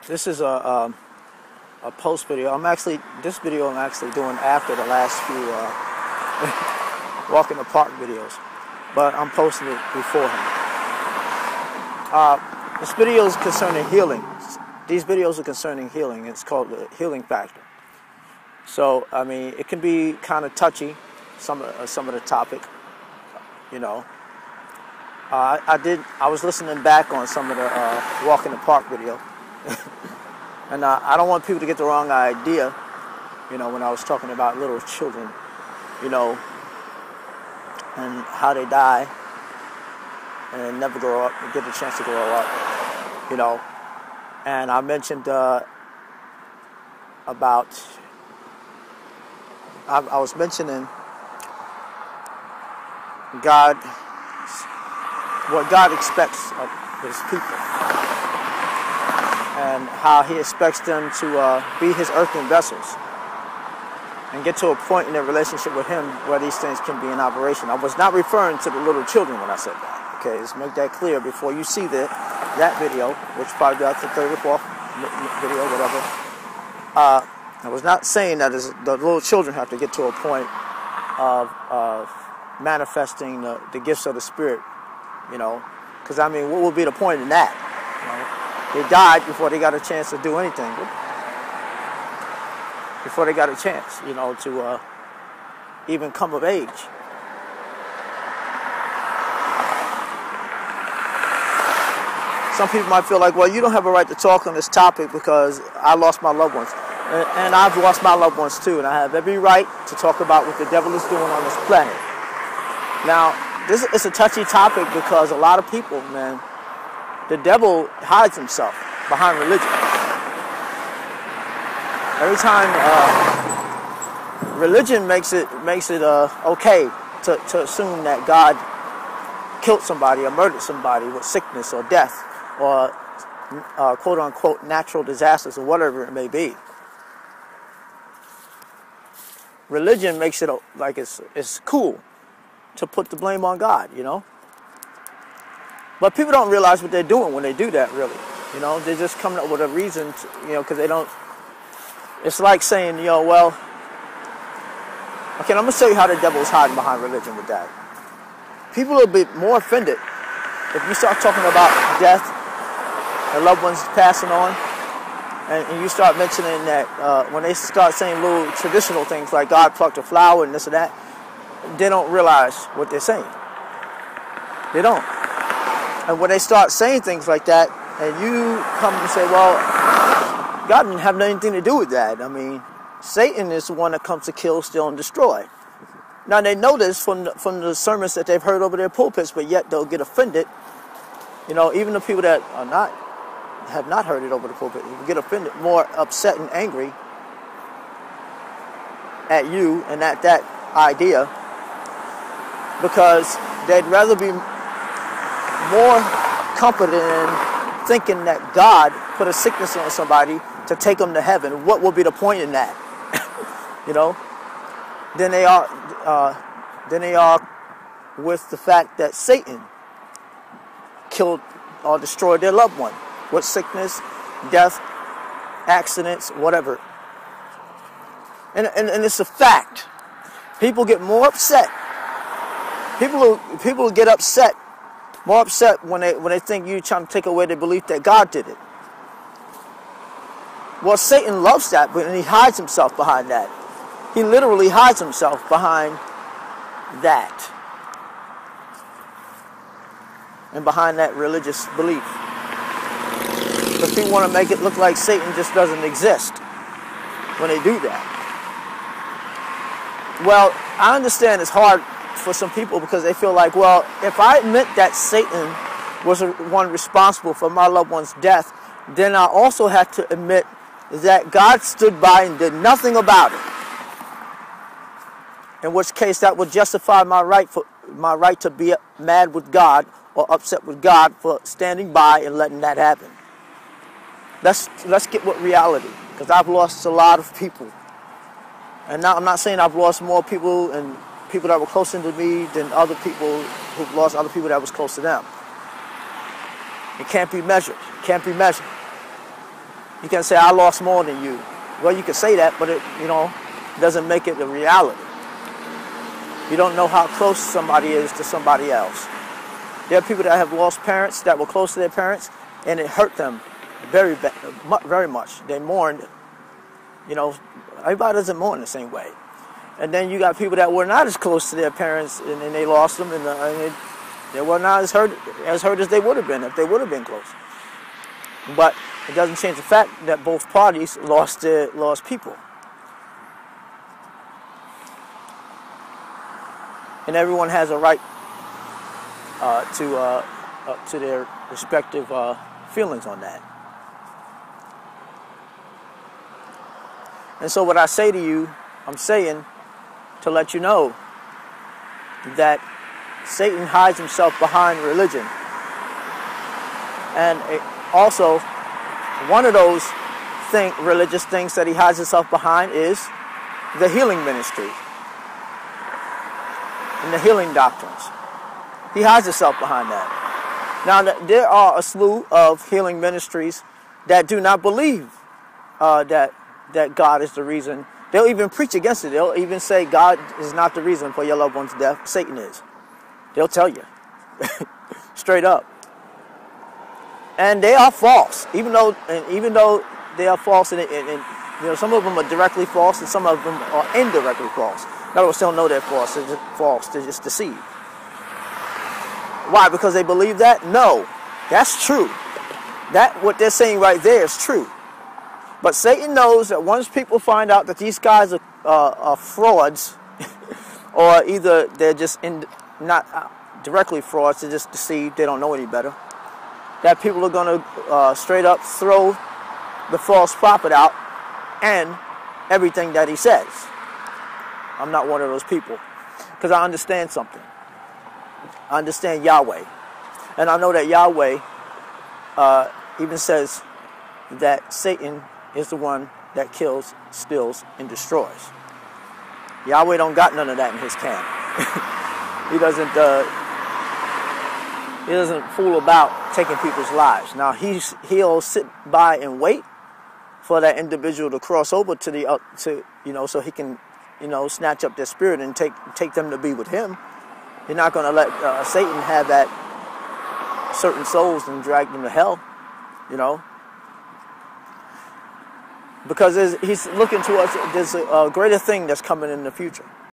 This is a post video. This video I'm actually doing after the last few walk in the park videos, but I'm posting it beforehand. This video is concerning healing. These videos are concerning healing. It's called the healing factor. So I mean, it can be kind of touchy, some of the topic, you know. I was listening back on some of the walk in the park video. And I don't want people to get the wrong idea, you know, when I was talking about little children, you know, and how they die and never grow up, and get the chance to grow up, you know. And I mentioned I was mentioning God, what God expects of His people, and how He expects them to be His earthen vessels and get to a point in their relationship with Him where these things can be in operation. I was not referring to the little children when I said that. Okay, let's make that clear before you see that video, which probably about the third or fourth video, whatever. I was not saying that the little children have to get to a point of manifesting the gifts of the Spirit, you know, because I mean, what would be the point in that? You know? They died before they got a chance to do anything. Before they got a chance, you know, to even come of age. Some people might feel like, well, you don't have a right to talk on this topic because I lost my loved ones. And I've lost my loved ones too, and I have every right to talk about what the devil is doing on this planet. Now, this is a touchy topic because a lot of people, man, the devil hides himself behind religion. Every time religion makes it okay to assume that God killed somebody or murdered somebody with sickness or death or quote unquote natural disasters or whatever it may be. Religion makes it like it's cool to put the blame on God, you know. But people don't realize what they're doing when they do that, really. You know, they're just coming up with a reason, to, you know, because they don't. It's like saying, you know, well, okay, I'm going to show you how the devil is hiding behind religion with that. People will be more offended if you start talking about death and loved ones passing on, and you start mentioning that when they start saying little traditional things like God plucked a flower and this and that, they don't realize what they're saying. They don't. And when they start saying things like that, and you come and say, well, God didn't have anything to do with that. I mean, Satan is the one that comes to kill, steal, and destroy. Now, they know this from the sermons that they've heard over their pulpits, but yet they'll get offended. You know, even the people that have not heard it over the pulpit will get offended, more upset and angry at you and at that idea, because they'd rather be more confident in thinking that God put a sickness on somebody to take them to heaven. What will be the point in that? You know? Then they are with the fact that Satan killed or destroyed their loved one with sickness, death, accidents, whatever. And it's a fact. People get more upset. People get upset, more upset when they think you're trying to take away their belief that God did it. Well, Satan loves that, but he hides himself behind that. He literally hides himself behind that. And behind that religious belief. Because people want to make it look like Satan just doesn't exist when they do that. Well, I understand it's hard for some people because they feel like, well, if I admit that Satan was the one responsible for my loved one's death, then I also have to admit that God stood by and did nothing about it. In which case, that would justify my right to be mad with God or upset with God for standing by and letting that happen. Let's get with reality, because I've lost a lot of people, and now I'm not saying I've lost more people and people that were closer to me than other people who've lost other people that was close to them. It can't be measured. It can't be measured. You can say, I lost more than you. Well, you can say that, but it, doesn't make it a reality. You don't know how close somebody is to somebody else. There are people that have lost parents that were close to their parents, and it hurt them very much. They mourned. Everybody doesn't mourn the same way. And then you got people that were not as close to their parents, and they lost them, and they were not as hurt as they would have been if they would have been close. But it doesn't change the fact that both parties lost people. And everyone has a right to their respective feelings on that. And so what I say to you, I'm saying to let you know that Satan hides himself behind religion. And also, one of those religious things that he hides himself behind is the healing ministry and the healing doctrines. He hides himself behind that. Now, there are a slew of healing ministries that do not believe that God is the reason. They'll even preach against it. They'll even say God is not the reason for your loved one's death. Satan is. They'll tell you. Straight up. And they are false. Even though they are false, and some of them are directly false, and some of them are indirectly false. In other words, they don't know they're false. They're just false. They're just deceived. Why? Because they believe that? No. That's true. What they're saying right there is true. But Satan knows that once people find out that these guys are frauds, or either they're just not directly frauds, they're just deceived, they don't know any better, that people are going to straight up throw the false prophet out and everything that he says. I'm not one of those people, because I understand something. I understand Yahweh. And I know that Yahweh even says that Satan is the one that kills, steals, and destroys. Yahweh don't got none of that in his camp. He doesn't fool about taking people's lives. Now he'll sit by and wait for that individual to cross over to so he can snatch up their spirit and take them to be with him. You're not going to let Satan have that certain souls and drag them to hell, because he's looking to us. There's a greater thing that's coming in the future.